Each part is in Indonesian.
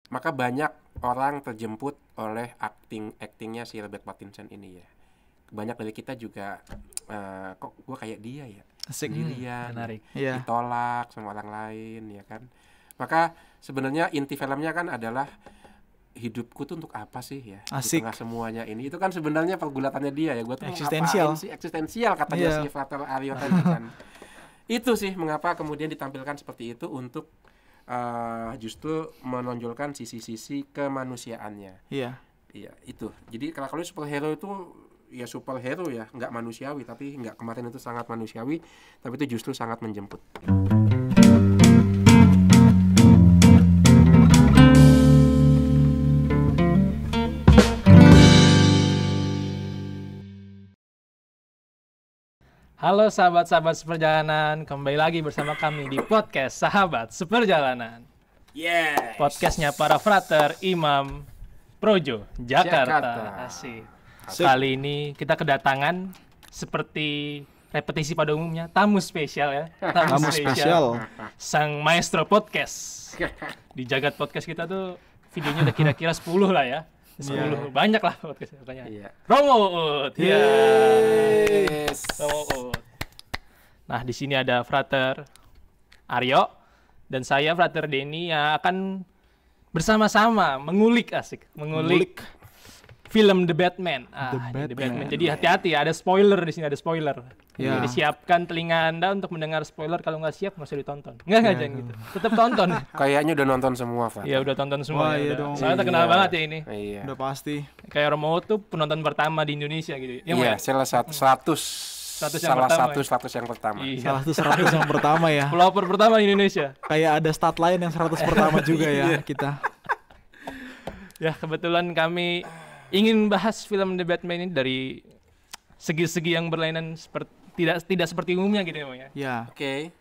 Maka banyak orang terjemput oleh aktingnya si Robert Pattinson ini ya. Banyak dari kita juga kok gue kayak dia ya, Asik. sendirian, menarik. Iya. ditolak sama orang lain ya kan. Maka sebenarnya inti filmnya kan adalah hidupku tuh untuk apa sih ya Asik. di tengah semuanya ini. Itu kan sebenarnya pergulatannya dia ya. Gue tuh Eksistensial. ngapain sih, eksistensial katanya Iya. si Frater Aryo tadi kan. Itu sih mengapa kemudian ditampilkan seperti itu untuk justru menonjolkan sisi-sisi kemanusiaannya. Iya. Iya itu. Jadi kalau superhero itu ya superhero ya, nggak manusiawi, tapi nggak, kemarin itu sangat manusiawi, tapi itu justru sangat menjemput. Halo sahabat-sahabat seperjalanan, kembali lagi bersama kami di podcast Sahabat Seperjalanan. Yes. Podcastnya para frater Imam Projo, Jakarta. Jakarta. Asik. Asik. Kali ini kita kedatangan seperti repetisi pada umumnya, tamu spesial ya. Tamu spesial. Sang maestro podcast. Di jagat podcast kita tuh videonya udah kira-kira 10 lah ya. 10, banyak lah podcastnya katanya. Iya. Romo Uut. Ya. Yes. Romo Uut. Nah, di sini ada Frater Aryo dan saya Frater Denny yang akan bersama-sama mengulik film The Batman. The The Batman. Batman. Jadi hati-hati, ada spoiler di sini, ada spoiler. Ya. Jadi siapkan telinga Anda untuk mendengar spoiler. Kalau nggak siap, nggak usah ditonton. Nggak jangan gitu. Tetap tonton. Kayaknya udah nonton semua, Pak. Ya udah tonton semua. Wah, ya iya udah. dong. Soalnya terkenal Iya. banget ya ini. Iya. Udah pasti. Kayak Romo tuh penonton pertama di Indonesia gitu. Yang Iya, mana? salah satu 100 yang pertama ya? 100 yang pertama. Iya. Salah satu 100 yang pertama ya. Pelopor pertama di Indonesia. Kayak ada stat lain yang 100 pertama juga ya kita. Ya kebetulan kami ingin bahas film The Batman ini dari segi-segi yang berlainan seperti tidak seperti umumnya gitu ya. Ya. Oke.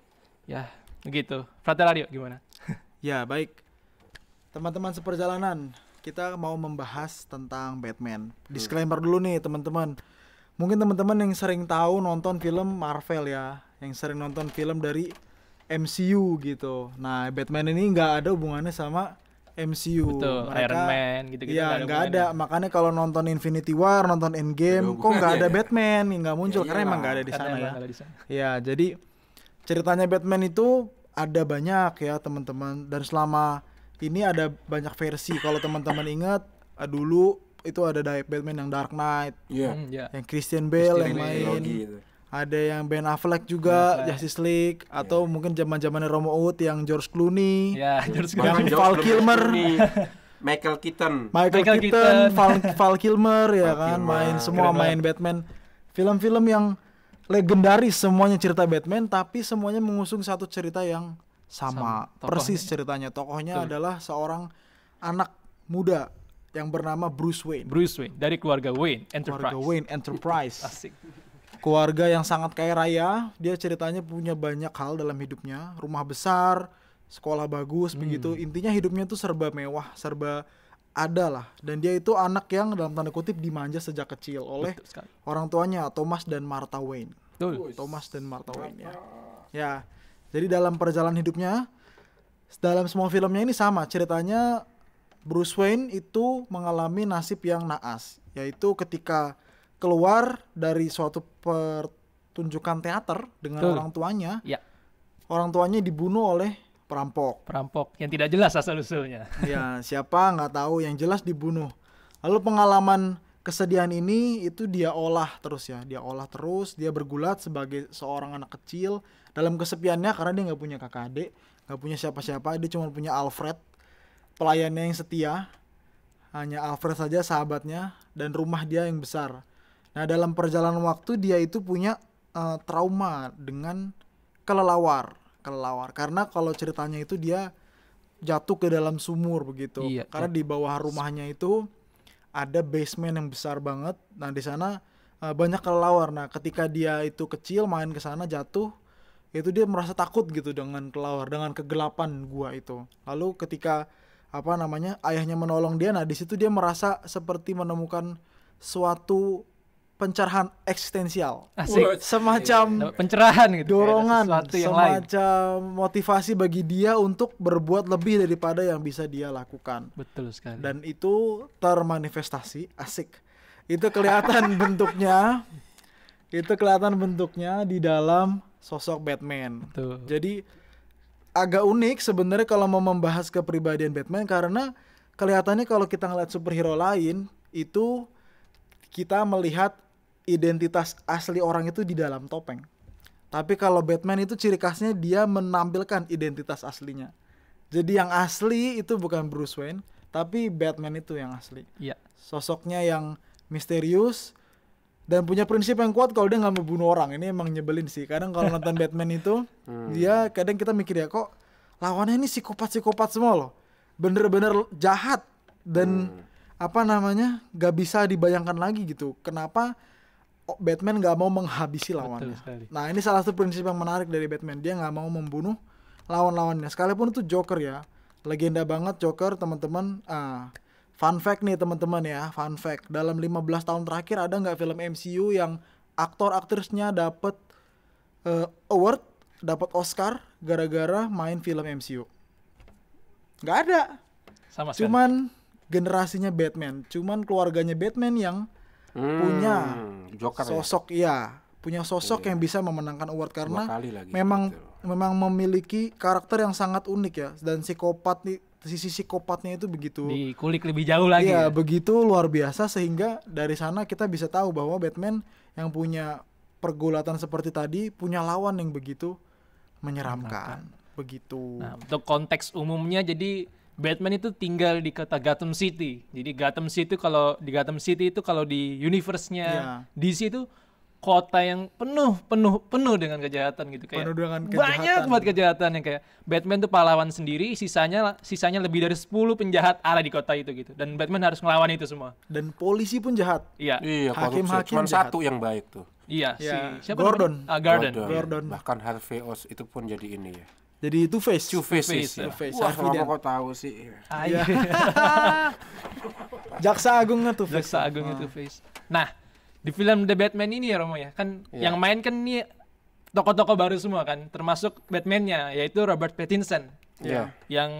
Ya begitu. Frater Aryo gimana? Ya, baik. Teman-teman seperjalanan, kita mau membahas tentang Batman. Disclaimer dulu nih, teman-teman. Mungkin teman-teman yang sering tahu nonton film Marvel ya, yang sering nonton film dari MCU gitu. Nah, Batman ini nggak ada hubungannya sama MCU. Betul. Iron Man gitu-gitu. Iya, nggak ada. Makanya kalau nonton Infinity War, nonton Endgame, kok nggak ada Batman, nggak muncul Ya karena emang iyalah. nggak ada di sana ya. Ada di sana. Ya, jadi ceritanya Batman itu ada banyak ya teman-teman, dan selama ini ada banyak versi. Kalau teman-teman ingat dulu itu ada Batman yang Dark Knight, Iya. Ya. yang Christian Bale yang main, Trilogi itu. ada yang Ben Affleck juga, Ben Affleck. Justice League, atau mungkin zaman-zamannya Romo Uut yang George Clooney, Ya, George Yang Clooney. Val Kilmer. Michael Keaton. Michael Michael Keaton, Keaton. Val Kilmer ya Val kan, Kilmer. main semua, Keren main Batman. Film-film yang legendaris, semuanya cerita Batman, tapi semuanya mengusung satu cerita yang sama. Sama, tokohnya. Persis ceritanya. Tokohnya adalah seorang anak muda yang bernama Bruce Wayne. Bruce Wayne dari keluarga Wayne Enterprise. Keluarga Wayne Enterprise. Asik. Keluarga yang sangat kaya raya. Dia ceritanya punya banyak hal dalam hidupnya. Rumah besar, sekolah bagus, begitu. Intinya hidupnya tuh serba mewah, serba ada lah. Dan dia itu anak yang dalam tanda kutip dimanja sejak kecil oleh Betul sekali. orang tuanya, Thomas dan Martha Wayne. Betul. Thomas dan Martha Wayne ya. Ya. Jadi dalam perjalanan hidupnya, dalam semua filmnya ini sama ceritanya. Bruce Wayne itu mengalami nasib yang naas, yaitu ketika keluar dari suatu pertunjukan teater dengan Betul. orang tuanya. Ya. Orang tuanya dibunuh oleh perampok. Perampok yang tidak jelas asal-usulnya. Ya, siapa nggak tahu, yang jelas dibunuh. Lalu pengalaman kesedihan ini itu dia olah terus ya. Dia olah terus, dia bergulat sebagai seorang anak kecil dalam kesepiannya karena dia nggak punya kakak adik, nggak punya siapa-siapa, dia cuma punya Alfred, pelayannya yang setia. Hanya Alfred saja sahabatnya dan rumah dia yang besar. Nah, dalam perjalanan waktu dia itu punya trauma dengan kelelawar karena kalau ceritanya itu dia jatuh ke dalam sumur begitu. Iya, Karena di bawah rumahnya itu ada basement yang besar banget. Nah, di sana banyak kelelawar. Nah, ketika dia itu kecil main ke sana jatuh, itu dia merasa takut gitu dengan kelelawar, dengan kegelapan gua itu. Lalu ketika ayahnya menolong dia, nah di situ dia merasa seperti menemukan suatu pencerahan eksistensial. Asik. Wah, Semacam Dapat pencerahan gitu. Kayak ada dorongan, sesuatu yang lain. semacam motivasi bagi dia untuk berbuat lebih daripada yang bisa dia lakukan. Betul sekali. Dan itu termanifestasi, asik. Itu kelihatan bentuknya. Itu kelihatan bentuknya di dalam sosok Batman. Betul. Jadi agak unik sebenarnya kalau mau membahas kepribadian Batman, karena kelihatannya kalau kita ngeliat superhero lain itu kita melihat identitas asli orang itu di dalam topeng. Tapi kalau Batman itu ciri khasnya dia menampilkan identitas aslinya. Jadi yang asli itu bukan Bruce Wayne, tapi Batman itu yang asli. Iya. Sosoknya yang misterius dan punya prinsip yang kuat kalau dia nggak mau bunuh orang. Ini emang nyebelin sih. Kadang kalau nonton Batman itu, dia kadang kita mikir ya kok lawannya ini psikopat-psikopat semua loh. Bener-bener jahat dan nggak bisa dibayangkan lagi gitu. Kenapa Batman nggak mau menghabisi lawannya? Betul sekali. Nah ini salah satu prinsip yang menarik dari Batman. Dia nggak mau membunuh lawan-lawannya. Sekalipun itu Joker ya, legenda banget Joker teman-teman. Fun fact nih teman-teman ya, fun fact. Dalam 15 tahun terakhir ada nggak film MCU yang aktor-aktrisnya dapat award, dapat Oscar gara-gara main film MCU? Nggak ada. Sama sekali. Cuman generasinya Batman, cuman keluarganya Batman yang punya Joker sosok punya sosok yang bisa memenangkan award karena Dua kali lagi, memang betul. memang memiliki karakter yang sangat unik ya, dan sisi psikopatnya itu begitu Dikulik lebih jauh lagi. iya Ya. begitu luar biasa, sehingga dari sana kita bisa tahu bahwa Batman yang punya pergulatan seperti tadi punya lawan yang begitu menyeramkan. Begitu. Nah, untuk konteks umumnya jadi Batman itu tinggal di kota Gotham City. Jadi Gotham City itu kalau di universe-nya Iya. DC itu kota yang penuh dengan kejahatan gitu, kayak Penuh dengan banyak kejahatan. banget kejahatan yang kayak Batman tuh pahlawan sendiri, sisanya lebih dari 10 penjahat ada di kota itu gitu. Dan Batman harus ngelawan itu semua. Dan polisi pun jahat. Iya. Iya, Hakim-hakim cuma jahat. satu yang baik tuh. Iya, Ya, siapa Gordon. namanya? Gordon. Gordon. Bahkan Harvey Oz itu pun jadi ini ya. Jadi Two-Face. Two-Face ya. Two-Face, Wah, Harvey kenapa Dent. kok tahu sih? Ah, iya. Jaksa Agungnya Two-Face. Jaksa Agung itu Face. Nah, di film The Batman ini ya Romo ya, kan Iya. yang main kan ini tokoh-tokoh baru semua kan, termasuk Batman-nya yaitu Robert Pattinson. Iya. Yang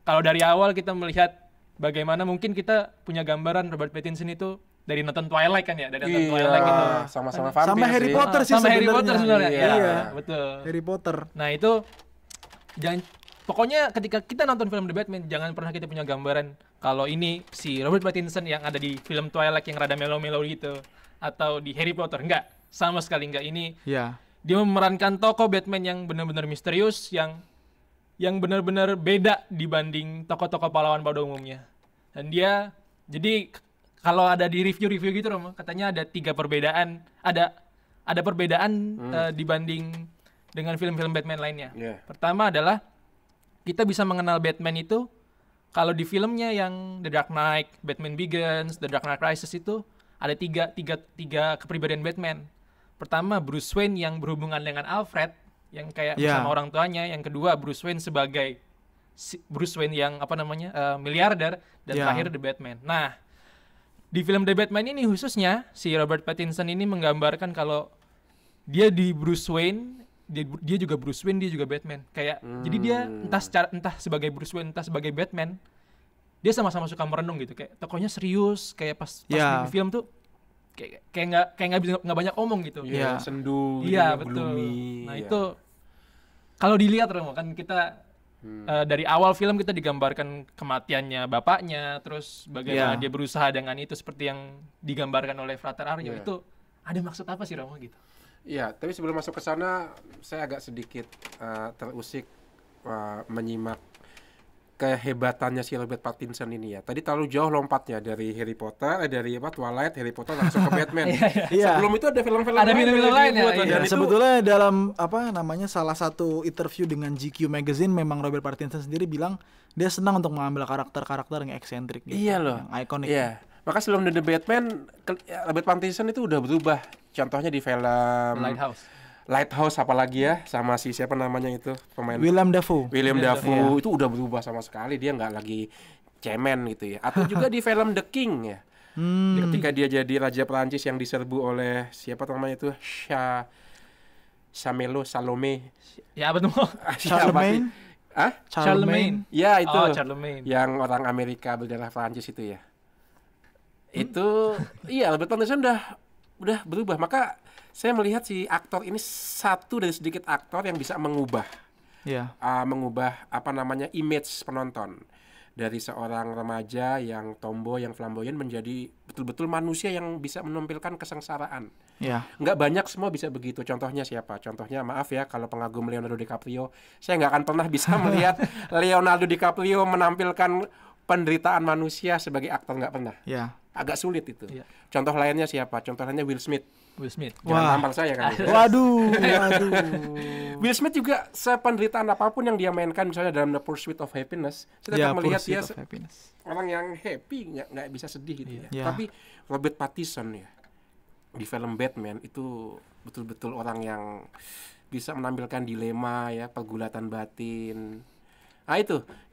kalau dari awal kita melihat bagaimana mungkin kita punya gambaran Robert Pattinson itu dari nonton Twilight kan ya, dari nonton Twilight gitu. Sama-sama vampir Sama Harry sih. Potter sih Sama Harry sebenarnya. Potter sebenarnya. Iya. Iya, betul. Harry Potter. Nah, itu pokoknya ketika kita nonton film The Batman jangan pernah kita punya gambaran kalau ini si Robert Pattinson yang ada di film Twilight yang rada melo-melo gitu atau di Harry Potter. Enggak, sama sekali enggak. Ini Ya. dia memerankan tokoh Batman yang benar-benar misterius, yang benar-benar beda dibanding tokoh-tokoh pahlawan pada umumnya. Dan dia jadi kalau ada di review-review gitu Romo, katanya ada 3 perbedaan, ada perbedaan dibanding dengan film-film Batman lainnya. Iya. Pertama adalah kita bisa mengenal Batman itu kalau di filmnya yang The Dark Knight, Batman Begins, The Dark Knight Rises itu ada tiga kepribadian Batman. Pertama Bruce Wayne yang berhubungan dengan Alfred yang kayak Yeah. bersama orang tuanya. Yang kedua Bruce Wayne sebagai Bruce Wayne yang miliarder, dan Yeah. terakhir The Batman. Nah, di film The Batman ini khususnya si Robert Pattinson ini menggambarkan kalau dia di Bruce Wayne, dia juga Bruce Wayne, dia juga Batman. Kayak jadi dia entah sebagai Bruce Wayne, entah sebagai Batman, dia sama-sama suka merenung gitu. Kayak tokohnya serius, kayak pas Ya. di film tuh kayak nggak banyak omong gitu. Iya, Iya. sendu, Iya, gitu, betul. gloomy, Nah, iya. itu kalau dilihat Romo kan kita dari awal film kita digambarkan kematiannya bapaknya, terus bagaimana Iya. dia berusaha dengan itu seperti yang digambarkan oleh Frater Aryo. Iya. Itu ada maksud apa sih Romo gitu? Iya, tapi sebelum masuk ke sana, saya agak sedikit terusik menyimak kehebatannya si Robert Pattinson ini ya. Tadi terlalu jauh lompatnya dari Harry Potter, dari Twilight, Harry Potter langsung ke Batman. Iya. Sebelum itu ada film-film Ada film-film lain ya, dibuat, iya. dan Ya, itu sebetulnya dalam salah satu interview dengan GQ Magazine memang Robert Pattinson sendiri bilang dia senang untuk mengambil karakter-karakter yang eksentrik gitu. Iya loh. Yang ikonik. Iya. Maka sebelum The Batman, Robert Pattinson itu udah berubah. Contohnya di film Lighthouse apalagi ya, sama si siapa namanya itu pemain William Dafoe. William Iya. Dafoe itu udah berubah sama sekali, dia nggak lagi cemen gitu ya. Atau juga di film The King ya. Ketika dia jadi raja Perancis yang diserbu oleh siapa namanya itu Salome. Ya apa tuh? Charlemagne. Charlemagne. Ya itu. Oh, Charlemagne. Yang orang Amerika berdarah Perancis itu ya. Itu iya, Robert Pattinson udah berubah. Maka saya melihat si aktor ini satu dari sedikit aktor yang bisa mengubah image penonton dari seorang remaja yang tomboy, yang flamboyan menjadi betul-betul manusia yang bisa menampilkan kesengsaraan. Nggak banyak semua bisa begitu. Contohnya siapa? Contohnya maaf ya kalau pengagum Leonardo DiCaprio, saya nggak akan pernah bisa melihat Leonardo DiCaprio menampilkan penderitaan manusia sebagai aktor, nggak pernah. Agak sulit itu. Contoh lainnya siapa? Contoh lainnya Will Smith. Jangan tampar saya kan. Waduh. Will Smith juga sependeritaan apapun yang dia mainkan, misalnya dalam The Pursuit of Happiness, saya tetap melihat dia orang yang happy, nggak bisa sedih gitu ya. Tapi Robert Pattinson ya di film Batman itu betul-betul orang yang bisa menampilkan dilema ya, pergulatan batin. Nah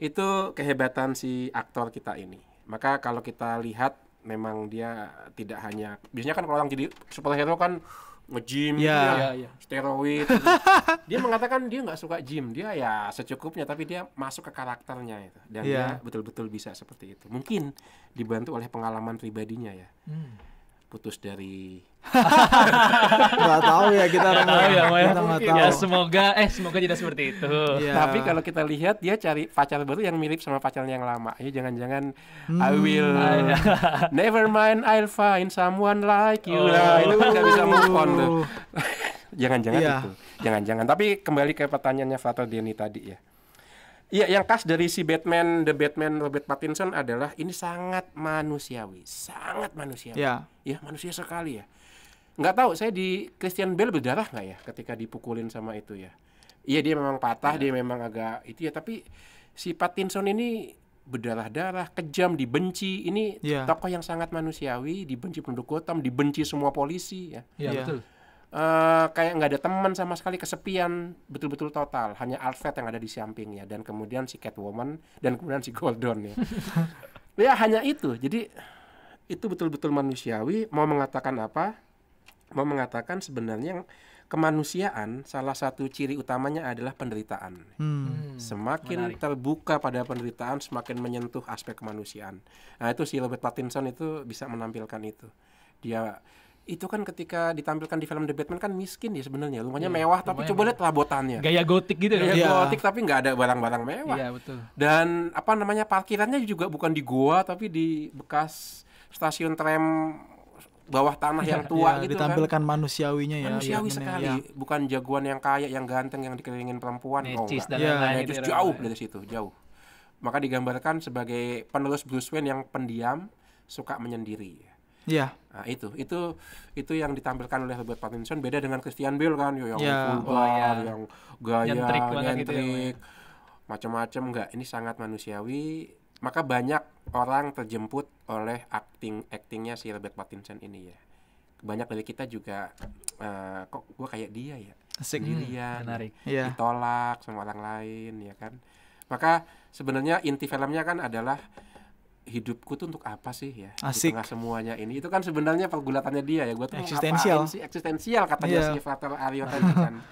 itu kehebatan si aktor kita ini. Maka kalau kita lihat memang dia tidak hanya, biasanya kan kalau orang jadi superhero kan nge-gym steroid. Dia mengatakan dia nggak suka gym, dia ya secukupnya, tapi dia masuk ke karakternya itu, dan dia betul-betul bisa seperti itu. Mungkin dibantu oleh pengalaman pribadinya ya. Putus dari nggak tahu ya, kita nggak tahu. Ya semoga tidak seperti itu. Tapi kalau kita lihat dia cari pacar baru yang mirip sama pacarnya yang lama. Ya jangan-jangan I will never mind, I'll find someone like you. Itu kan nggak bisa move on tuh. Jangan-jangan itu. Jangan-jangan. Tapi kembali ke pertanyaannya Frater Denny tadi ya. Iya, yang khas dari si The Batman Robert Pattinson adalah ini sangat manusiawi. Ya, manusia sekali ya. Nggak tahu, saya di Christian Bale berdarah nggak ya ketika dipukulin sama itu ya. Iya, dia memang patah, dia memang agak itu ya, tapi si Pattinson ini berdarah-darah, kejam, dibenci. Ini tokoh yang sangat manusiawi, dibenci penduduk Gotham, dibenci semua polisi ya. Iya, betul. Kayak nggak ada teman sama sekali, kesepian betul-betul total, hanya Alfred yang ada di sampingnya, dan kemudian si Catwoman, dan kemudian si Gordon ya. Ya hanya itu. Jadi itu betul-betul manusiawi. Mau mengatakan apa? Mau mengatakan sebenarnya kemanusiaan salah satu ciri utamanya adalah penderitaan. Semakin terbuka pada penderitaan, semakin menyentuh aspek kemanusiaan. Nah itu si Robert Pattinson itu bisa menampilkan itu. Dia itu kan ketika ditampilkan di film The Batman kan miskin ya sebenarnya, rumahnya mewah, tapi coba lihat perabotannya. Gaya gotik gitu kan. Gaya gotik tapi nggak ada barang-barang mewah. Iya, betul. Dan parkirannya juga bukan di goa tapi di bekas stasiun tram bawah tanah yang tua gitu ditampilkan kan. Manusiawinya ya. Manusiawi sekali, bukan jagoan yang kaya, yang ganteng, yang dikelilingin perempuan. Necis dan lain-lain gitu. Jauh dari situ, jauh. Maka digambarkan sebagai penerus Bruce Wayne yang pendiam, suka menyendiri. Iya. Nah, itu yang ditampilkan oleh Robert Pattinson, beda dengan Christian Bale kan yang yang gaya, nyentrik, macam-macam. Enggak, ini sangat manusiawi. Maka banyak orang terjemput oleh actingnya si Robert Pattinson ini ya. Banyak dari kita juga kok gue kayak dia ya, sendirian, ditolak sama orang lain ya kan. Maka sebenarnya inti filmnya kan adalah hidupku tuh untuk apa sih ya? Di tengah semuanya ini, itu kan sebenarnya pergulatannya dia ya. Gue tuh eksistensial katanya si Frater Aryo tadi kan.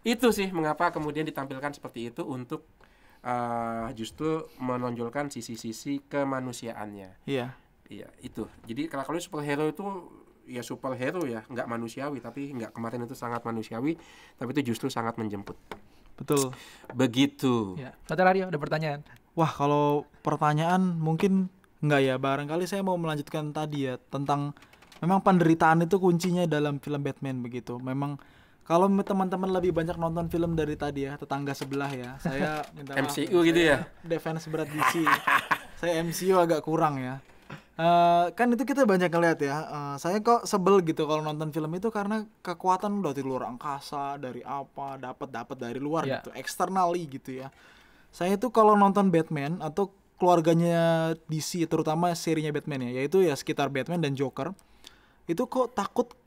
Itu sih mengapa kemudian ditampilkan seperti itu, untuk justru menonjolkan sisi-sisi kemanusiaannya. Iya itu. Jadi kalau superhero itu ya superhero ya, nggak manusiawi, tapi nggak, kemarin itu sangat manusiawi, tapi itu justru sangat menjemput. Betul. Begitu. Frater Aryo, ada pertanyaan? Wah, kalau pertanyaan mungkin enggak ya, barangkali saya mau melanjutkan tadi ya, tentang memang penderitaan itu kuncinya dalam film Batman begitu. Memang kalau teman-teman lebih banyak nonton film dari tadi ya, tetangga sebelah ya, saya minta maaf. MCU gitu ya? Defense berat DC. Saya MCU agak kurang ya. Kan itu kita banyak ngeliat ya. Saya kok sebel gitu kalau nonton film itu, karena kekuatan udah dari luar angkasa, dari apa, dapat dari luar gitu, externally gitu ya. Saya itu kalau nonton Batman atau keluarganya DC, terutama serinya Batman ya, yaitu ya sekitar Batman dan Joker, itu kok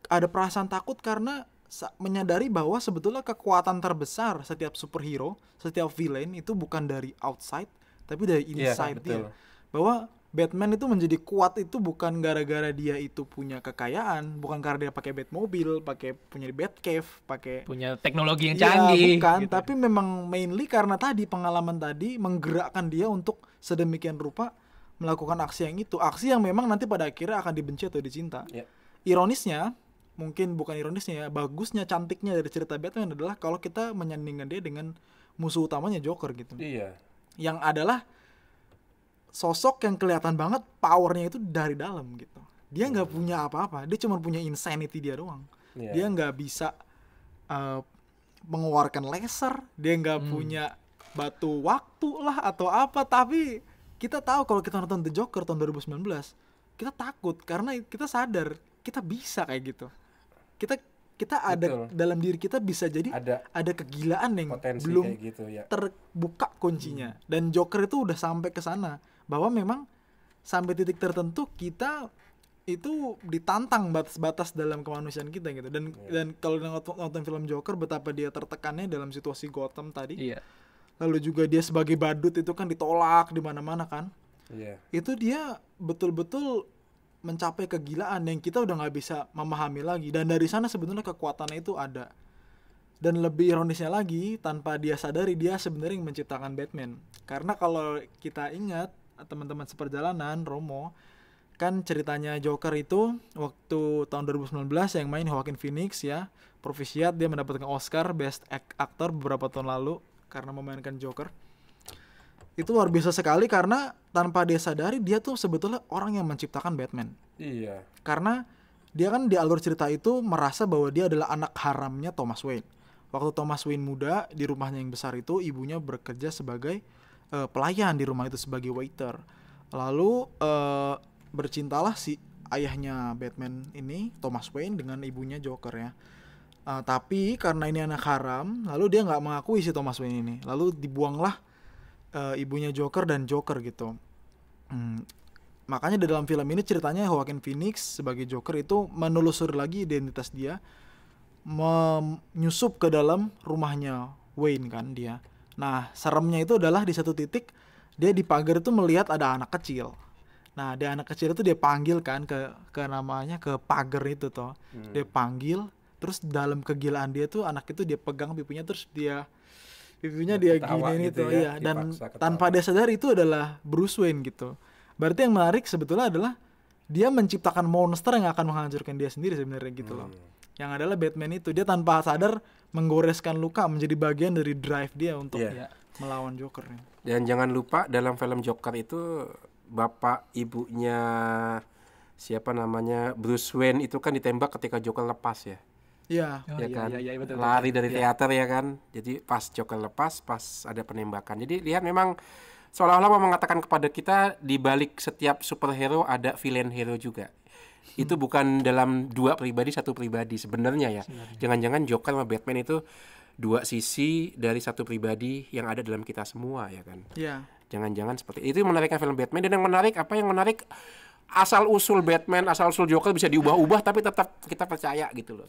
ada perasaan takut karena menyadari bahwa sebetulnya kekuatan terbesar setiap superhero, setiap villain itu bukan dari outside tapi dari inside dia. Bahwa Batman itu menjadi kuat itu bukan gara-gara dia itu punya kekayaan, bukan karena dia pakai Batmobile, pakai punya Batcave, pakai Punya teknologi yang Iya, canggih. bukan, gitu. tapi memang mainly karena tadi pengalaman tadi menggerakkan dia untuk sedemikian rupa melakukan aksi yang itu, aksi yang memang nanti pada akhirnya akan dibenci atau dicinta. Ya. Ironisnya, mungkin bukan ironisnya ya, bagusnya, cantiknya dari cerita Batman adalah kalau kita menyandingkan dia dengan musuh utamanya Joker gitu, Iya. yang adalah sosok yang kelihatan banget powernya itu dari dalam gitu. Dia nggak punya apa-apa, dia cuma punya insanity dia doang. Iya. Dia nggak bisa mengeluarkan laser, dia nggak punya batu waktu lah atau apa, tapi kita tahu kalau kita nonton The Joker tahun 2019, kita takut karena kita sadar kita bisa kayak gitu. Kita ada Betul. dalam diri kita bisa jadi ada kegilaan yang Potensi belum kayak gitu ya. terbuka kuncinya. Dan Joker itu udah sampai ke sana bahwa memang sampai titik tertentu kita itu ditantang batas-batas dalam kemanusiaan kita gitu. Dan kalau nonton film Joker betapa dia tertekannya dalam situasi Gotham tadi. Iya. Lalu juga dia sebagai badut itu kan ditolak di mana-mana kan. Iya. Itu dia betul-betul mencapai kegilaan yang kita udah nggak bisa memahami lagi. Dan dari sana sebenarnya kekuatannya itu ada. Dan lebih ironisnya lagi, tanpa dia sadari dia sebenarnya yang menciptakan Batman. Karena kalau kita ingat teman-teman seperjalanan Romo, kan ceritanya Joker itu waktu tahun 2019 yang main Joaquin Phoenix ya, Profisiat, dia mendapatkan Oscar Best Actor beberapa tahun lalu karena memainkan Joker. Itu luar biasa sekali karena tanpa dia sadari dia tuh sebetulnya orang yang menciptakan Batman. Iya. Karena dia kan di alur cerita itu merasa bahwa dia adalah anak haramnya Thomas Wayne. Waktu Thomas Wayne muda di rumahnya yang besar itu ibunya bekerja sebagai pelayan di rumah itu sebagai waiter. Lalu bercintalah si ayahnya Batman ini Thomas Wayne dengan ibunya Joker ya. Tapi karena ini anak haram, lalu dia nggak mengakui si Thomas Wayne ini. Lalu dibuanglah ibunya Joker dan Joker gitu. Makanya di dalam film ini ceritanya Joaquin Phoenix sebagai Joker itu menelusuri lagi identitas dia, menyusup ke dalam rumahnya Wayne kan dia. Nah seremnya itu adalah di satu titik dia di pagar itu melihat ada anak kecil. Nah dia anak kecil itu dia panggil kan ke namanya ke pagar itu toh. Dia panggil, terus dalam kegilaan dia tuh anak itu dia pegang pipinya terus pipinya dia Ketawa gini gitu gitu ya, ya, dan dipaksa ketawa. tanpa dia sadar itu adalah Bruce Wayne gitu. Berarti yang menarik sebetulnya adalah dia menciptakan monster yang akan menghancurkan dia sendiri sebenarnya gitu loh. Yang adalah Batman itu dia tanpa sadar menggoreskan luka menjadi bagian dari drive dia untuk Iya. melawan Joker. Dan jangan lupa dalam film Joker itu bapak ibunya siapa namanya Bruce Wayne itu kan ditembak ketika Joker lepas ya. Iya. Oh, Ya iya, kan, iya, betul, lari betul. dari teater ya kan. Jadi pas Joker lepas, pas ada penembakan. Jadi lihat memang seolah-olah mau mengatakan kepada kita di balik setiap superhero ada villain hero juga. Itu bukan dalam dua pribadi, satu pribadi sebenarnya ya. Jangan-jangan Joker sama Batman itu dua sisi dari satu pribadi yang ada dalam kita semua ya kan. Iya. Jangan-jangan seperti itu yang menariknya film Batman. Dan yang menarik yang menarik asal usul Batman, asal usul Joker bisa diubah-ubah tapi tetap kita percaya gitu loh.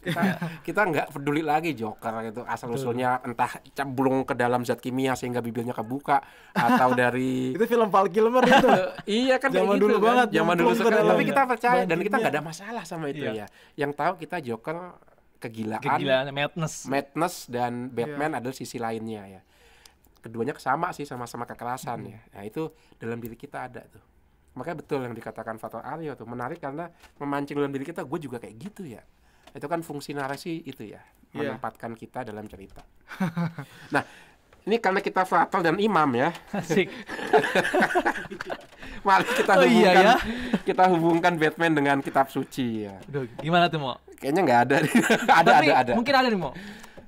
Kita nggak peduli lagi Joker gitu. Asal usulnya entah cemplung ke dalam zat kimia sehingga bibirnya kebuka atau dari Itu film Val Kilmer itu. iya kan kayak Zaman gitu dulu kan. banget, Zaman dulu nyemplung ke sekali. dalam Tapi kita percaya dan bahan kita kimia. nggak ada masalah sama itu Iya. ya. Yang tahu kita Joker kegilaan, Madness. madness dan Batman adalah sisi lainnya ya. Keduanya sama sih, sama-sama kekerasan ya. Nah itu dalam diri kita ada tuh. Makanya betul yang dikatakan Fathul Aryo tuh menarik karena memancing dalam diri kita, gue juga kayak gitu ya. Itu kan fungsi narasi itu ya, menempatkan kita dalam cerita. Nah ini karena kita Fathul dan Imam ya, Asik. mari kita Oh, iya hubungkan ya? kita hubungkan Batman dengan kitab suci ya. Aduh, gimana tuh, Mo? Kayaknya nggak ada. Tapi ada. mungkin ada nih, Mo.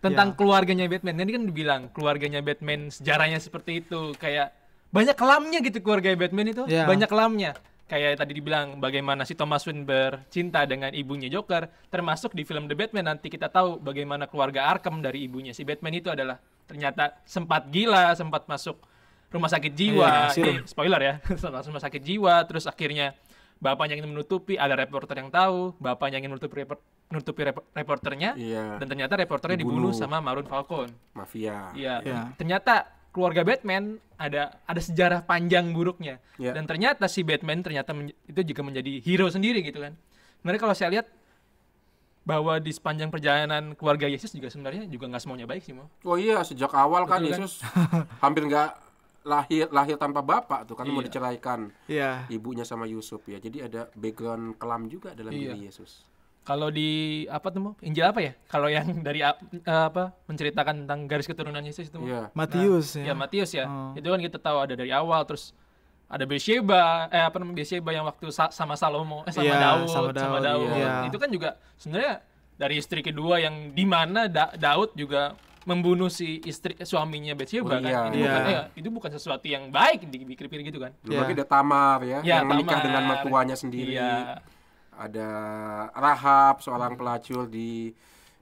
Tentang Ya. keluarganya Batman. Tadi kan dibilang keluarganya Batman sejarahnya seperti itu, kayak banyak kelamnya gitu keluarga Batman itu. Ya. Banyak kelamnya. Kayak tadi dibilang bagaimana si Thomas Wayne bercinta dengan ibunya Joker, termasuk di film The Batman nanti kita tahu bagaimana keluarga Arkham dari ibunya si Batman itu adalah ternyata sempat gila, sempat masuk rumah sakit jiwa. Iya, Spoiler ya. Rumah sakit jiwa, terus akhirnya bapaknya ingin menutupi, ada reporter yang tahu, bapaknya ingin menutupi reporternya, Iya. dan ternyata reporternya dibunuh sama Maroon Falcon. Mafia. Iya. Iya. Ternyata keluarga Batman ada sejarah panjang buruknya. Ya. Dan ternyata si Batman itu juga menjadi hero sendiri gitu kan. Sebenarnya kalau saya lihat bahwa di sepanjang perjalanan keluarga Yesus juga sebenarnya juga nggak semuanya baik sih, Mo. Oh iya, sejak awal kan Betul kan? Yesus hampir nggak lahir tanpa bapak tuh kan mau Iya. diceraikan Iya. ibunya sama Yusuf ya. Jadi ada background kelam juga dalam Iya. diri Yesus. Kalau di apa tuh, Mo? Injil apa ya? Kalau yang dari menceritakan tentang garis keturunan Yesus itu, Mo. Iya. Matius Ya Matius ya. Oh. Itu kan kita tahu ada dari awal, terus ada Bathsheba, Bathsheba yang waktu sama Salomo, sama Iya, Daud, sama Daud, iya. Itu kan juga sebenarnya dari istri kedua yang di mana Daud juga membunuh si suaminya Bathsheba Uriah. kan. Itu bukan sesuatu yang baik dipikir-pikir gitu kan. Belum Iya. lagi ada Tamar ya, Ya, yang menikah Tamar. dengan mertuanya sendiri. Iya. Ada Rahab, seorang pelacur di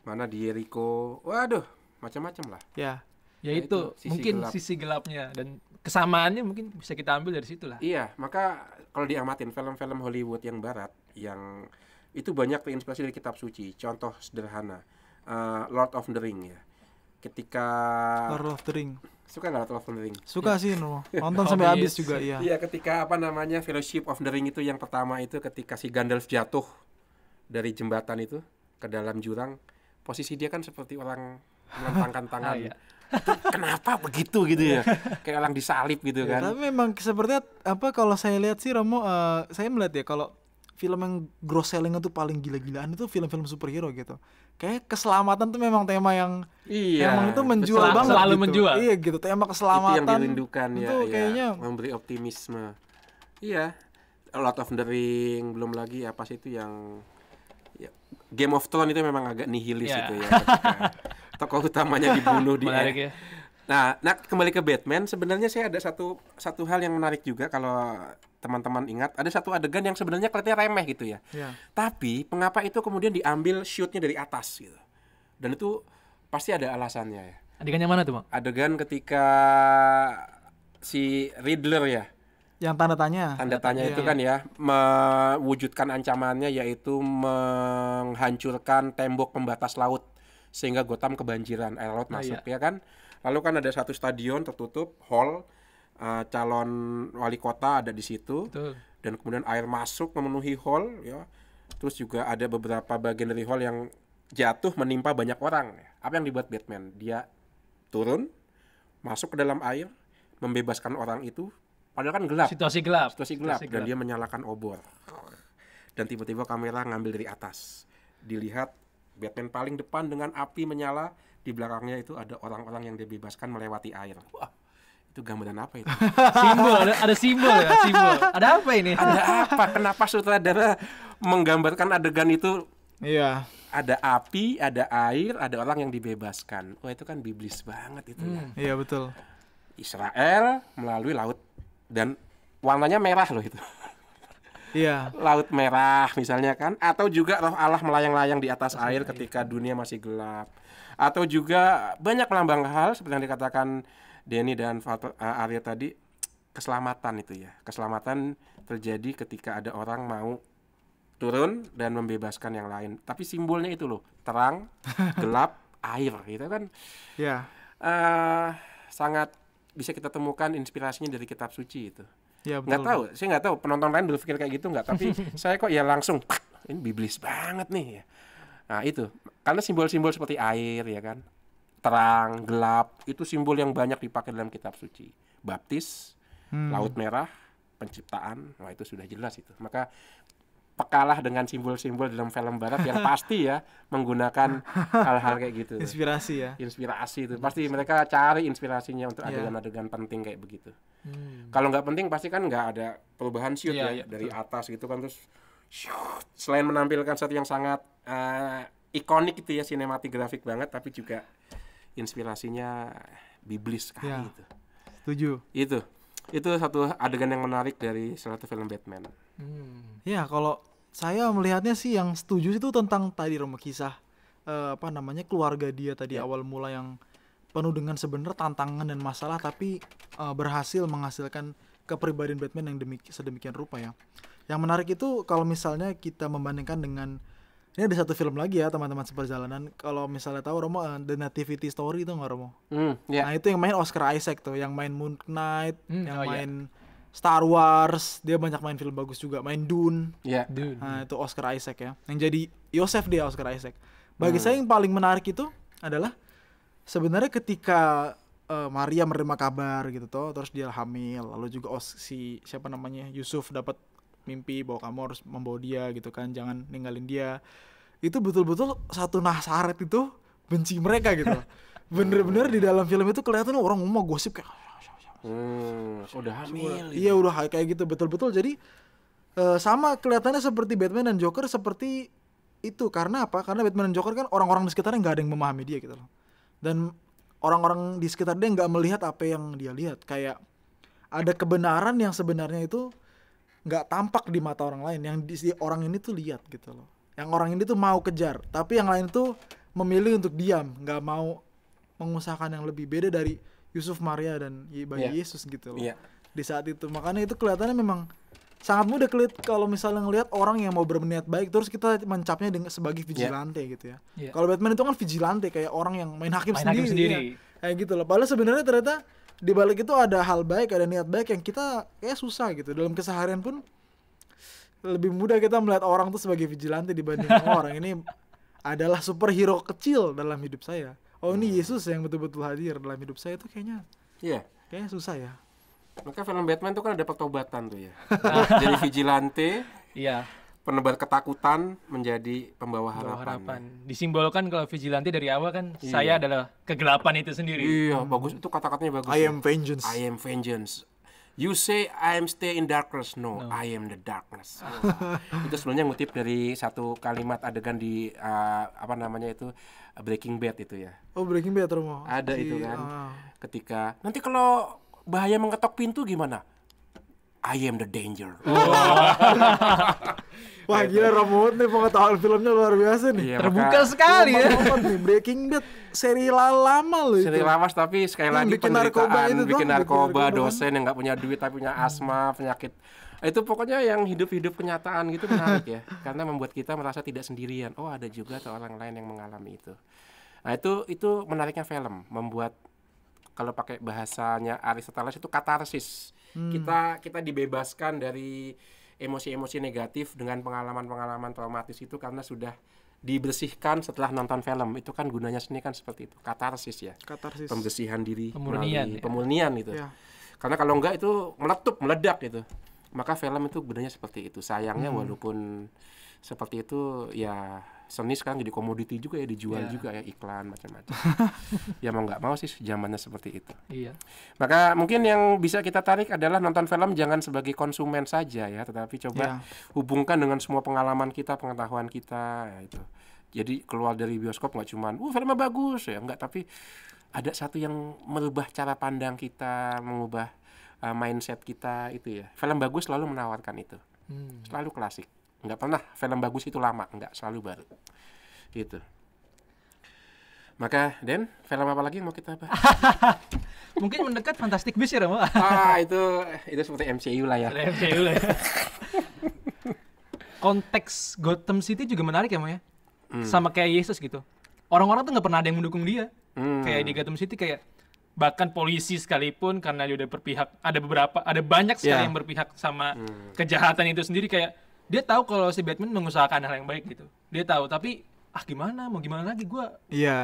mana di Yeriko. Waduh, macam-macam lah. Ya. Ya Ya, itu itu sisi mungkin gelap. sisi gelapnya dan kesamaannya mungkin bisa kita ambil dari situ lah. Iya, maka kalau diamatin film-film Hollywood yang barat yang itu banyak terinspirasi dari kitab suci. Contoh sederhana, Lord of the Ring ya. Ketika Lord of the Ring. suka nggak Lord of the Ring? Suka sih nonton sampai Hobbit. habis juga iya. Iya, ketika apa namanya Fellowship of the Ring itu yang pertama itu ketika si Gandalf jatuh dari jembatan itu ke dalam jurang, posisi dia kan seperti orang melentangkan tangan. Iya. Itu kenapa begitu gitu ya? Kayak orang disalib gitu Ya, kan. tapi memang sepertinya apa kalau saya lihat sih Romo, saya melihat ya kalau film yang gross selling itu paling gila-gilaan itu film-film superhero gitu. Kayak keselamatan tuh memang tema yang Iya. emang itu menjual betul. banget Selalu gitu. menjual. Iya gitu, tema Itu keselamatan. yang dirindukan ya, itu ya, kayaknya memberi optimisme. Iya. A Lot of the Ring, belum lagi apa sih itu yang ya, Game of Thrones itu memang agak nihilis Iya. itu ya. Ketika tokoh utamanya dibunuh di Menarik ya. Nah, kembali ke Batman, sebenarnya saya ada satu hal yang menarik juga kalau teman-teman ingat, ada satu adegan yang sebenarnya kelihatannya remeh gitu ya. ya. Tapi mengapa itu kemudian diambil shootnya dari atas gitu. Dan itu pasti ada alasannya ya. Adegan yang mana tuh, Bang? Adegan ketika si Riddler ya, Yang tanda tanya. tanda tanya Iya. itu kan ya, mewujudkan ancamannya yaitu menghancurkan tembok pembatas laut sehingga Gotham kebanjiran air laut masuk ya kan. Lalu kan ada satu stadion tertutup, hall, calon wali kota ada di situ. Betul. Dan kemudian air masuk memenuhi hall ya. Terus juga ada beberapa bagian dari hall yang jatuh menimpa banyak orang. Apa yang dibuat Batman? Dia turun, masuk ke dalam air, membebaskan orang itu, padahal kan gelap. Situasi gelap. Situasi gelap dan dia menyalakan obor. Dan tiba-tiba kamera ngambil dari atas. Dilihat Batman paling depan dengan api menyala, di belakangnya itu ada orang-orang yang dibebaskan melewati air. Wah, itu gambaran apa itu? Simbol, ada simbol ya, simbol. Ada apa ini? Ada apa? Kenapa sutradara menggambarkan adegan itu Iya. ada api, ada air, ada orang yang dibebaskan? Wah, itu kan biblis banget itu ya. Iya betul. Israel melalui laut dan warnanya merah loh itu. Iya. Laut merah misalnya kan, atau juga roh Allah melayang-layang di atas air ketika dunia masih gelap, atau juga banyak lambang hal seperti yang dikatakan Denny dan Arya tadi, keselamatan itu ya, keselamatan terjadi ketika ada orang mau turun dan membebaskan yang lain, tapi simbolnya itu loh, terang, gelap, air gitu kan. Iya. Sangat bisa kita temukan inspirasinya dari kitab suci itu. Iya Nggak betul. tahu, saya nggak tahu penonton lain berpikir kayak gitu nggak, tapi saya kok ya langsung ini biblis banget nih ya. Nah itu karena simbol-simbol seperti air ya kan, terang, gelap, itu simbol yang banyak dipakai dalam kitab suci. Baptis, laut merah, penciptaan, wah itu sudah jelas itu. Maka pekalah dengan simbol-simbol dalam film barat yang pasti ya menggunakan hal-hal kayak gitu. Inspirasi ya. Inspirasi itu pasti mereka cari inspirasinya untuk Iya. adegan-adegan penting kayak begitu. Kalau nggak penting pasti kan nggak ada perubahan shoot Iya, ya iya, dari atas gitu kan, terus shoot, selain menampilkan sesuatu yang sangat ikonik itu ya, sinematografik banget, tapi juga inspirasinya biblis sekali Iya. itu. Setuju. Itu satu adegan yang menarik dari salah satu film Batman. Ya kalau saya melihatnya sih yang setuju itu tentang tadi Romo kisah keluarga dia tadi Ya. awal mula yang penuh dengan sebenarnya tantangan dan masalah tapi berhasil menghasilkan kepribadian Batman yang sedemikian rupa ya. Yang menarik itu kalau misalnya kita membandingkan dengan Ini ada satu film lagi ya teman-teman seperjalanan. Kalau misalnya tahu Romo, The Nativity Story itu nggak Romo? Ya. Nah itu yang main Oscar Isaac tuh, yang main Moon Knight, yang oh iya. main Star Wars, dia banyak main film bagus juga, main Dune. Ya. Dude. Nah itu Oscar Isaac ya, yang jadi Yosef dia Oscar Isaac. Bagi saya yang paling menarik itu adalah sebenarnya ketika Maria menerima kabar gitu toh, terus dia hamil, lalu juga si siapa namanya Yusuf dapat mimpi bahwa kamu harus membawa dia gitu kan, jangan ninggalin dia. Itu betul-betul satu Nasaret itu benci mereka gitu. Bener-bener di dalam film itu kelihatan orang ngomong gosip kayak Udah hamil. iya udah kayak gitu betul-betul. Jadi sama kelihatannya seperti Batman dan Joker seperti itu. Karena apa? Karena Batman dan Joker kan orang-orang di sekitarnya nggak ada yang memahami dia gitu loh. Dan orang-orang di sekitar dia nggak melihat apa yang dia lihat. Kayak ada kebenaran yang sebenarnya itu nggak tampak di mata orang lain, yang di orang ini tuh lihat gitu loh. Yang orang ini tuh mau kejar, tapi yang lain tuh memilih untuk diam, nggak mau mengusahakan yang lebih. Beda dari Yusuf, Maria dan bayi Yesus gitu loh. Di saat itu makanya itu kelihatannya memang sangat mudah kalau misalnya ngelihat orang yang mau berniat baik terus kita mencapnya dengan sebagai vigilante gitu ya. Kalau Batman itu kan vigilante, kayak orang yang main hakim sendiri. Ya. Kayak gitu loh. Padahal sebenarnya ternyata di balik itu ada hal baik, ada niat baik yang kita kayak susah gitu. Dalam keseharian pun lebih mudah kita melihat orang tuh sebagai vigilante dibanding orang ini adalah superhero kecil dalam hidup saya. Oh ini Yesus yang betul-betul hadir dalam hidup saya, itu kayaknya susah ya. Maka film Batman itu kan ada pertobatan tuh ya. Jadi vigilante, penebar ketakutan menjadi pembawa harapan. Disimbolkan kalau vigilante dari awal kan saya adalah kegelapan itu sendiri. Iya, bagus itu kata-katanya bagus. I am vengeance. I am vengeance. You say I am stay in darkness. No, I am the darkness. Itu sebenarnya ngutip dari satu kalimat adegan di Breaking Bad itu ya. Oh, Breaking Bad Romo. Ada itu kan. Ketika nanti kalau bahaya mengetok pintu gimana? I am the danger. Wah gila Romo nih, pengetahuan filmnya luar biasa nih. Iya, terbuka sekali ya. Nih, Breaking Bad seri lama loh itu. Seri lawas tapi sekali lagi bikin narkoba penderitaan, itu bikin tuh, narkoba, dosen yang nggak punya duit tapi punya asma, penyakit. Itu pokoknya yang hidup-hidup kenyataan gitu menarik ya. Karena membuat kita merasa tidak sendirian. Oh ada juga tuh orang lain yang mengalami itu. Nah itu menariknya film, membuat kalau pakai bahasanya Aristoteles itu katarsis. Kita dibebaskan dari emosi-emosi negatif dengan pengalaman-pengalaman traumatis itu karena sudah dibersihkan setelah nonton film. Itu kan gunanya seni kan seperti itu, katarsis ya. Katarsis. Pembersihan diri, pemurnian itu. Ya. Karena kalau enggak itu meledak gitu. Maka film itu gunanya seperti itu. Sayangnya walaupun seperti itu ya, seni sekarang jadi komoditi juga ya, dijual juga ya, iklan macam-macam. Ya mau nggak mau sih zamannya seperti itu. Iya. Maka mungkin yang bisa kita tarik adalah nonton film jangan sebagai konsumen saja ya, tetapi coba hubungkan dengan semua pengalaman kita, pengetahuan kita ya itu. Jadi keluar dari bioskop nggak cuman filmnya bagus ya, enggak, tapi ada satu yang merubah cara pandang kita, mengubah mindset kita itu ya. Film bagus selalu menawarkan itu. Selalu klasik. Nggak pernah film bagus itu lama, nggak, selalu baru. Gitu. Maka Den, film apa lagi yang mau kita bahas? Mungkin mendekat Fantastic Beasts ya, Romo. Itu seperti MCU lah ya. Konteks Gotham City juga menarik ya, Mo ya. Sama kayak Yesus gitu. Orang-orang tuh nggak pernah ada yang mendukung dia. Kayak di Gotham City kayak bahkan polisi sekalipun karena dia udah berpihak, ada banyak sekali yang berpihak sama kejahatan itu sendiri, kayak dia tahu kalau si Batman mengusahakan hal yang baik gitu. Dia tahu, tapi mau gimana lagi,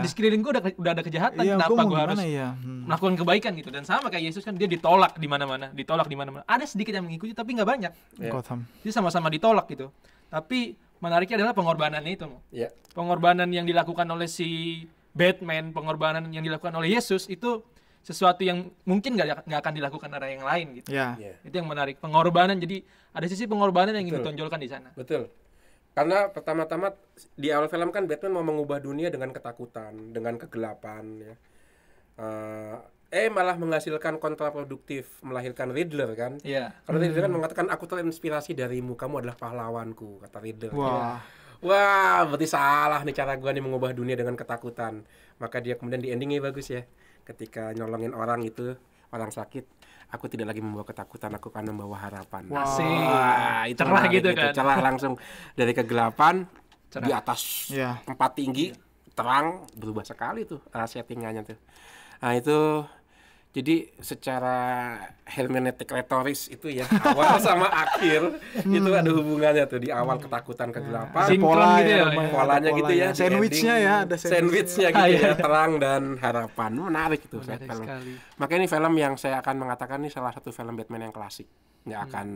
di sekeliling gue udah ada kejahatan, kenapa gue harus melakukan kebaikan gitu. Dan sama kayak Yesus kan, dia ditolak di mana-mana. Ada sedikit yang mengikuti tapi nggak banyak. Dia sama-sama ditolak gitu. Tapi menariknya adalah pengorbanannya itu. Pengorbanan yang dilakukan oleh si Batman, pengorbanan yang dilakukan oleh Yesus itu sesuatu yang mungkin nggak akan dilakukan oleh yang lain gitu. Itu yang menarik, pengorbanan. Jadi ada sisi pengorbanan yang ingin ditonjolkan di sana. Betul. Karena pertama-tama di awal film kan Batman mau mengubah dunia dengan ketakutan, dengan kegelapan ya. Malah menghasilkan kontraproduktif, melahirkan Riddler kan. Karena Riddler kan mengatakan aku terinspirasi darimu, kamu adalah pahlawanku, kata Riddler. Wah, berarti salah nih cara gua nih mengubah dunia dengan ketakutan. Maka dia kemudian di endingnya bagus ya. Ketika nyolongin orang itu, orang sakit, aku tidak lagi membawa ketakutan, aku akan membawa harapan. Asik. Cerah gitu kan. Cerah langsung dari kegelapan di atas Iya. tempat tinggi, terang, berubah sekali tuh settingannya tuh. Nah itu jadi secara hermeneutik retoris itu ya awal sama akhir itu ada hubungannya tuh. Di awal ketakutan kegelapan, Sinkron gitu ya, namanya, polanya ada gitu ya, di sandwichnya ending, ya, ada sandwichnya gitu ya, terang dan harapan. Menarik itu Menarik film. sekali. Makanya ini film yang saya akan mengatakan ini salah satu film Batman yang klasik, nggak akan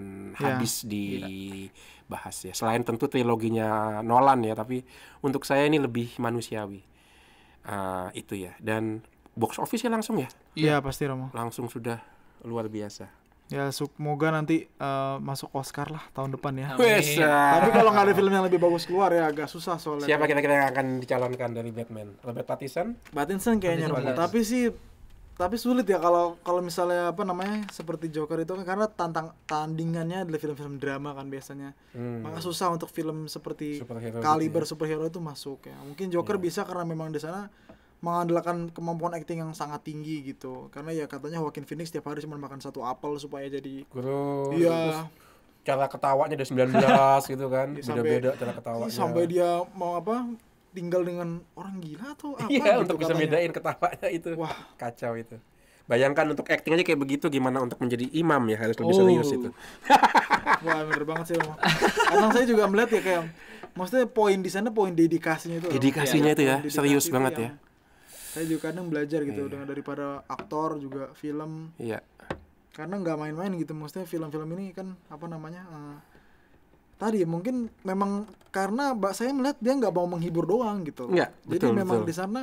habis dibahas ya. Selain tentu triloginya Nolan ya, tapi untuk saya ini lebih manusiawi. Itu ya. Dan box office-nya langsung ya, Iya pasti Romo. langsung sudah luar biasa. Ya semoga nanti masuk Oscar lah tahun depan ya. Amin. Wes, Tapi kalau nggak ada film yang lebih bagus keluar ya agak susah soalnya. siapa kira-kira yang akan dicalonkan dari Batman? Robert Pattinson? Pattinson kayaknya Romo. Tapi sulit ya kalau misalnya apa namanya seperti Joker itu kan karena tandingannya adalah film-film drama kan biasanya. Maka susah untuk film seperti Superhero kaliber superhero itu masuk ya. Mungkin Joker bisa karena memang di sana mengandalkan kemampuan akting yang sangat tinggi gitu. Karena ya katanya Joaquin Phoenix tiap hari cuma makan satu apel supaya jadi Guru. iya. Cara ketawanya udah 19 gitu kan. Beda-beda cara ketawanya. Sampai dia mau apa tinggal dengan orang gila atau apa Iya, gitu untuk bisa katanya. bedain ketawanya itu. Wah. Kacau itu. Bayangkan untuk acting aja kayak begitu, gimana untuk menjadi imam ya, harus lebih serius itu. Wah bener banget sih Romo. Kadang saya juga melihat ya kayak maksudnya poin di sana poin dedikasinya itu Romo. Dedikasinya itu ya, Poin dedikasi serius itu banget yang ya. Saya juga kadang belajar gitu dengan daripada aktor juga film Iya. karena nggak main-main gitu maksudnya film-film ini kan apa namanya tadi mungkin memang karena saya melihat dia nggak mau menghibur doang gitu. Iya, Jadi betul, memang betul. di sana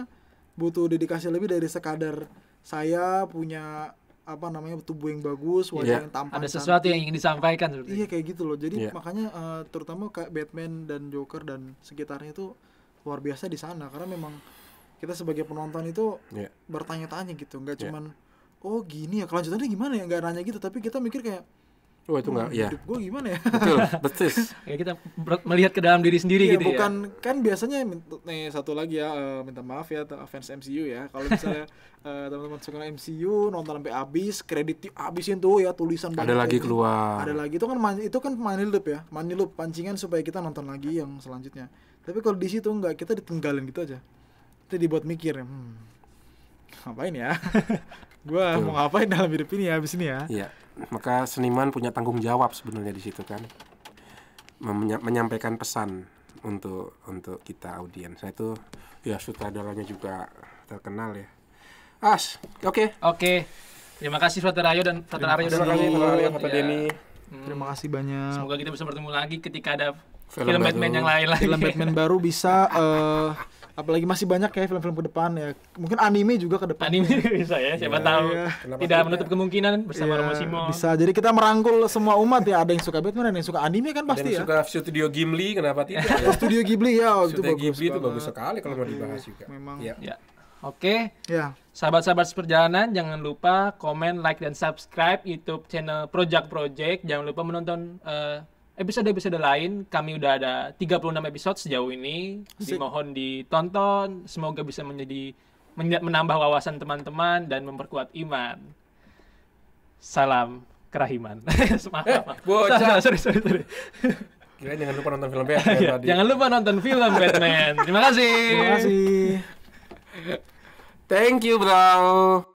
butuh dedikasi lebih dari sekadar saya punya apa namanya tubuh yang bagus, wajah Iya. yang tampan. Ada sesuatu yang ingin disampaikan seperti Iya kayak gitu loh. Jadi Iya. makanya terutama kayak Batman dan Joker dan sekitarnya itu luar biasa di sana karena memang kita sebagai penonton itu Iya. bertanya-tanya gitu, nggak Iya. cuman oh gini ya kelanjutannya gimana ya, nggak nanya gitu tapi kita mikir kayak Oh itu enggak, ya. hidup gue gimana ya. Betul, betul. Kayak kita melihat ke dalam diri sendiri Iya, gitu bukan kan biasanya nih satu lagi ya minta maaf ya fans MCU ya kalau misalnya teman-teman suka MCU nonton sampai habis kredit habisin tuh ya tulisan Ada lagi kayak gitu. keluar. Ada lagi itu kan money loop ya, money loop pancingan supaya kita nonton lagi yang selanjutnya. Tapi kalau di situ enggak, kita ditinggalin gitu aja. Kita dibuat mikir ngapain ya? Gua Betul. mau ngapain dalam hidup ini ya habis ini ya? Iya. Maka seniman punya tanggung jawab sebenarnya di situ kan. Menyampaikan pesan untuk kita audiens. Saya itu ya sutradaranya juga terkenal ya. Oke. Oke. Terima kasih Frater Aryo dan Frater Aryo Terima kasih Pak Aryo, Pak Denny. Terima kasih banyak. Semoga kita bisa bertemu lagi ketika ada Film film baru. Batman yang lain lagi. Film Batman baru bisa apalagi masih banyak ya film-film ke depan ya. Mungkin anime juga ke depan. Anime bisa ya, siapa tahu. Iya. Kenapa Tidak tidak? menutup kemungkinan bersama Iya, Romo Simon. bisa. Jadi kita merangkul semua umat ya. Ada yang suka Batman, ada yang suka anime kan Dan pasti ya. suka Studio Ghibli, kenapa tidak? Ya, Studio Ghibli ya, itu Studio bagus Ghibli itu banget. bagus sekali kalau mau dibahas juga. Memang. Ya. Ya. Oke. Ya. Sahabat-sahabat seperjalanan, jangan lupa komen, like, dan subscribe YouTube channel Project Project. Jangan lupa menonton episode-episode lain. Kami udah ada 36 episode sejauh ini. Dimohon ditonton. Semoga bisa menambah wawasan teman-teman dan memperkuat iman. Salam kerahiman. Maaf. bocah. Sorry. Kirain jangan lupa nonton film Batman Iya, tadi. jangan lupa nonton film Batman. Terima kasih. Terima kasih. Thank you, bro.